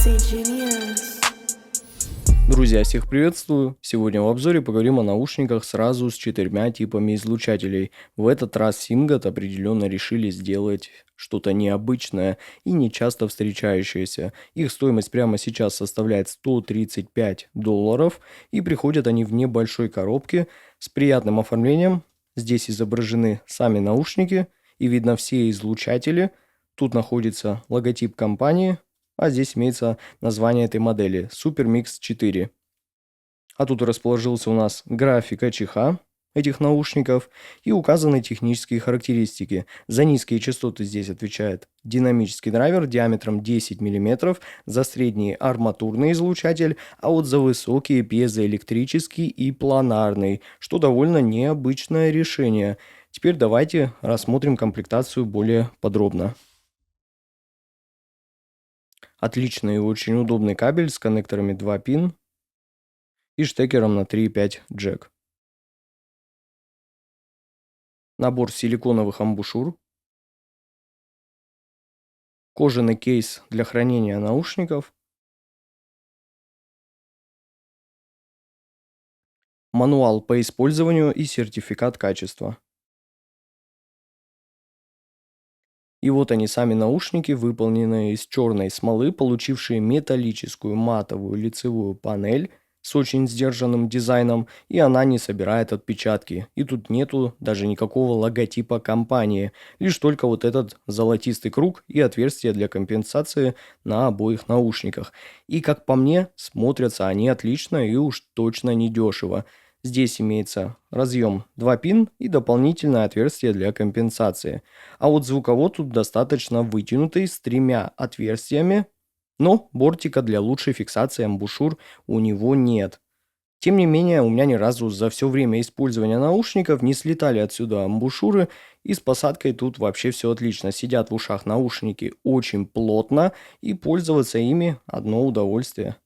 say genius. Друзья, всех приветствую! Сегодня в обзоре поговорим о наушниках сразу с 4 типами излучателей. В этот раз Syngate определенно решили сделать что-то необычное и не часто встречающееся. Их стоимость прямо сейчас составляет $135, и приходят они в небольшой коробке с приятным оформлением. Здесь изображены сами наушники и видно все излучатели. Тут находится логотип компании, а здесь имеется название этой модели SuperMix 4. А тут расположился у нас график АЧХ этих наушников и указаны технические характеристики. За низкие частоты здесь отвечает динамический драйвер диаметром 10 мм, за средний арматурный излучатель, а вот за высокие пьезоэлектрический и планарный, что довольно необычное решение. Теперь давайте рассмотрим комплектацию более подробно. Отличный и очень удобный кабель с коннекторами 2 пин и штекером на 3,5 джек. Набор силиконовых амбушюр. Кожаный кейс для хранения наушников. Мануал по использованию и сертификат качества. И вот они сами наушники, выполненные из черной смолы, получившие металлическую матовую лицевую панель с очень сдержанным дизайном, и она не собирает отпечатки. И тут нету даже никакого логотипа компании, лишь только вот этот золотистый круг и отверстие для компенсации на обоих наушниках. И как по мне, смотрятся они отлично и уж точно недешево. Здесь имеется разъем 2 пин и дополнительное отверстие для компенсации. А вот звуковод тут достаточно вытянутый с 3 отверстиями, но бортика для лучшей фиксации амбушюр у него нет. Тем не менее, у меня ни разу за все время использования наушников не слетали отсюда амбушюры, и с посадкой тут вообще все отлично. Сидят в ушах наушники очень плотно, и пользоваться ими одно удовольствие.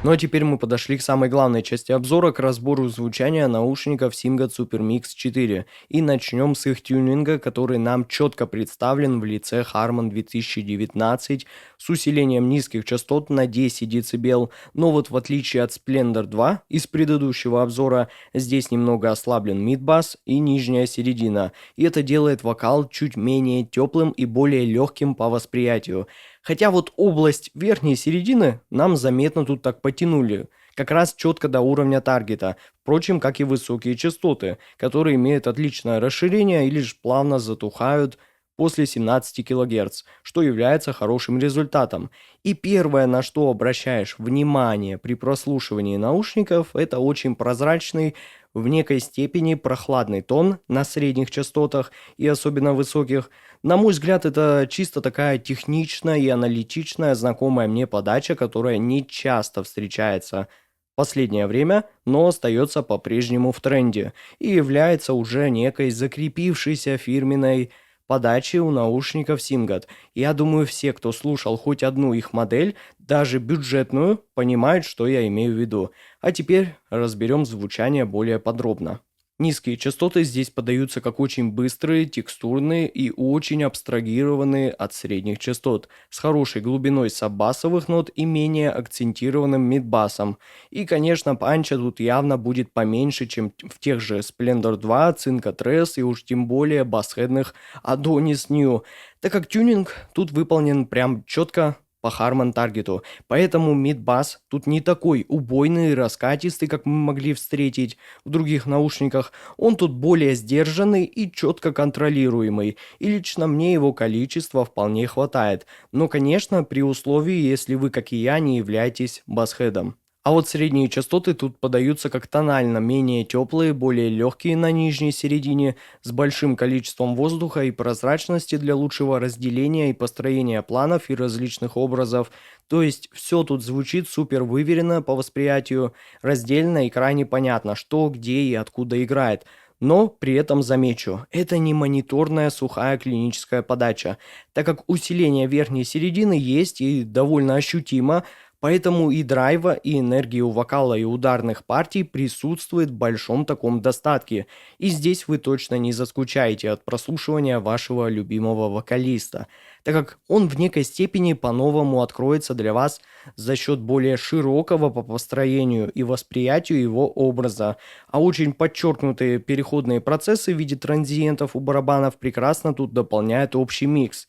Ну а теперь мы подошли к самой главной части обзора, к разбору звучания наушников Syngate SuperMix 4. И начнем с их тюнинга, который нам четко представлен в лице Harman 2019 с усилением низких частот на 10 дБ. Но вот в отличие от Splendor 2 из предыдущего обзора, здесь немного ослаблен мид-бас и нижняя середина. И это делает вокал чуть менее теплым и более легким по восприятию. Хотя вот область верхней середины нам заметно тут так потянули, как раз четко до уровня таргета, впрочем, как и высокие частоты, которые имеют отличное расширение и лишь плавно затухают после 17 кГц, что является хорошим результатом. И первое, на что обращаешь внимание при прослушивании наушников, это очень прозрачный, в некой степени прохладный тон на средних частотах и особенно высоких. На мой взгляд, это чисто такая техничная и аналитичная знакомая мне подача, которая не часто встречается в последнее время, но остается по-прежнему в тренде и является уже некой закрепившейся фирменной подачей у наушников Syngate. Я думаю, все, кто слушал хоть одну их модель, даже бюджетную, понимают, что я имею в виду. А теперь разберем звучание более подробно. Низкие частоты здесь подаются как очень быстрые, текстурные и очень абстрагированные от средних частот, с хорошей глубиной саббасовых нот и менее акцентированным мидбасом. И, конечно, панча тут явно будет поменьше, чем в тех же Splendor 2, Cinca Tres и уж тем более басхедных Adonis New, так как тюнинг тут выполнен прям четко по Harman таргету, поэтому мид-бас тут не такой убойный и раскатистый, как мы могли встретить в других наушниках. Он тут более сдержанный и четко контролируемый, и лично мне его количества вполне хватает. Но, конечно, при условии, если вы, как и я, не являетесь басхедом. А вот средние частоты тут подаются как тонально менее теплые, более легкие на нижней середине, с большим количеством воздуха и прозрачности для лучшего разделения и построения планов и различных образов. То есть все тут звучит супер выверенно по восприятию, раздельно и крайне понятно, что, где и откуда играет. Но при этом замечу, это не мониторная сухая клиническая подача, так как усиление верхней середины есть и довольно ощутимо, Поэтому и драйва, и энергии у вокала и ударных партий присутствует в большом таком достатке. И здесь вы точно не заскучаете от прослушивания вашего любимого вокалиста, так как он в некой степени по-новому откроется для вас за счет более широкого по построению и восприятию его образа. А очень подчеркнутые переходные процессы в виде транзиентов у барабанов прекрасно тут дополняют общий микс.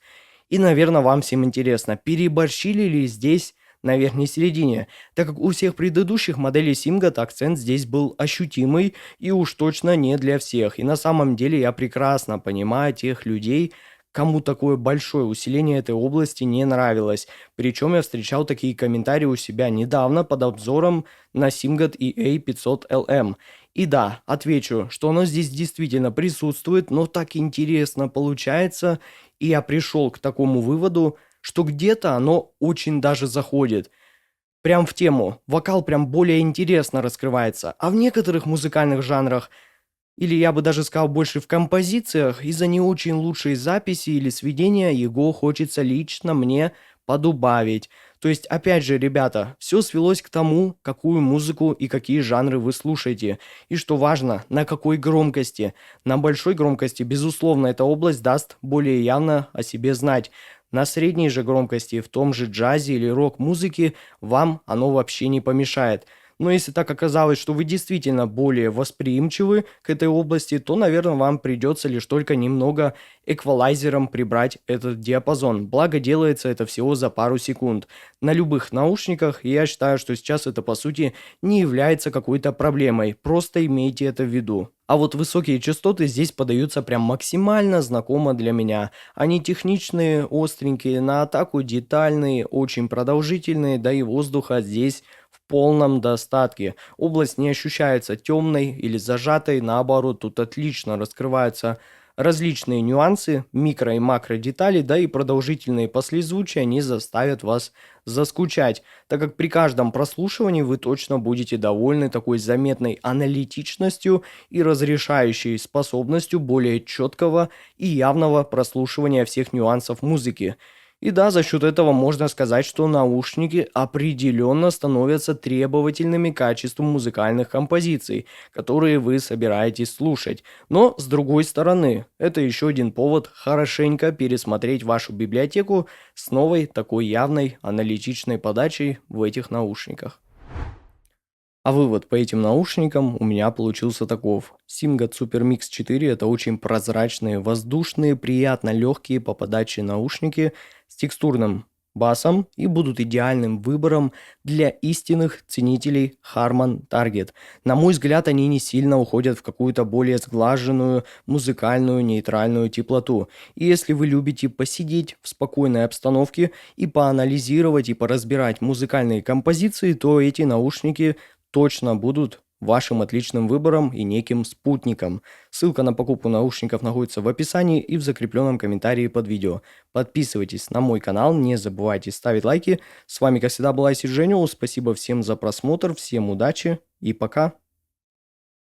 И, наверное, вам всем интересно, переборщили ли здесь на верхней середине, так как у всех предыдущих моделей Симгат акцент здесь был ощутимый и уж точно не для всех. И на самом деле я прекрасно понимаю тех людей, кому такое большое усиление этой области не нравилось. Причем я встречал такие комментарии у себя недавно под обзором на Simgat EA500LM. И да, отвечу, что оно здесь действительно присутствует, но так интересно получается, и я пришел к такому выводу, что где-то оно очень даже заходит. Прям в тему. Вокал прям более интересно раскрывается. А в некоторых музыкальных жанрах, или я бы даже сказал больше в композициях, из-за не очень лучшей записи или сведения его хочется лично мне подубавить. То есть, опять же, ребята, все свелось к тому, какую музыку и какие жанры вы слушаете. И что важно, на какой громкости. На большой громкости, безусловно, эта область даст более явно о себе знать. На средней же громкости, в том же джазе или рок-музыке, вам оно вообще не помешает. Но если так оказалось, что вы действительно более восприимчивы к этой области, то, наверное, вам придется лишь только немного эквалайзером прибрать этот диапазон. Благо делается это всего за пару секунд. На любых наушниках, и я считаю, что сейчас это по сути не является какой-то проблемой. Просто имейте это в виду. А вот высокие частоты здесь подаются прям максимально знакомо для меня. Они техничные, остренькие, на атаку детальные, очень продолжительные, да и воздуха здесь в полном достатке. Область не ощущается темной или зажатой, наоборот, тут отлично раскрываются различные нюансы, микро и макро детали, да и продолжительные послезвучия не заставят вас заскучать, так как при каждом прослушивании вы точно будете довольны такой заметной аналитичностью и разрешающей способностью более четкого и явного прослушивания всех нюансов музыки. И да, за счет этого можно сказать, что наушники определенно становятся требовательными к качеству музыкальных композиций, которые вы собираетесь слушать. Но, с другой стороны, это еще один повод хорошенько пересмотреть вашу библиотеку с новой такой явной аналитичной подачей в этих наушниках. А вывод по этим наушникам у меня получился таков. Simgat Super Mix 4 это очень прозрачные, воздушные, приятно легкие по подаче наушники с текстурным басом и будут идеальным выбором для истинных ценителей Harman Target. На мой взгляд, они не сильно уходят в какую-то более сглаженную, музыкальную, нейтральную теплоту. И если вы любите посидеть в спокойной обстановке и поанализировать и поразбирать музыкальные композиции, то эти наушники точно будут вашим отличным выбором и неким спутником. Ссылка на покупку наушников находится в описании и в закрепленном комментарии под видео. Подписывайтесь на мой канал, не забывайте ставить лайки. С вами, как всегда, был Айси Женю. Спасибо всем за просмотр, всем удачи и пока.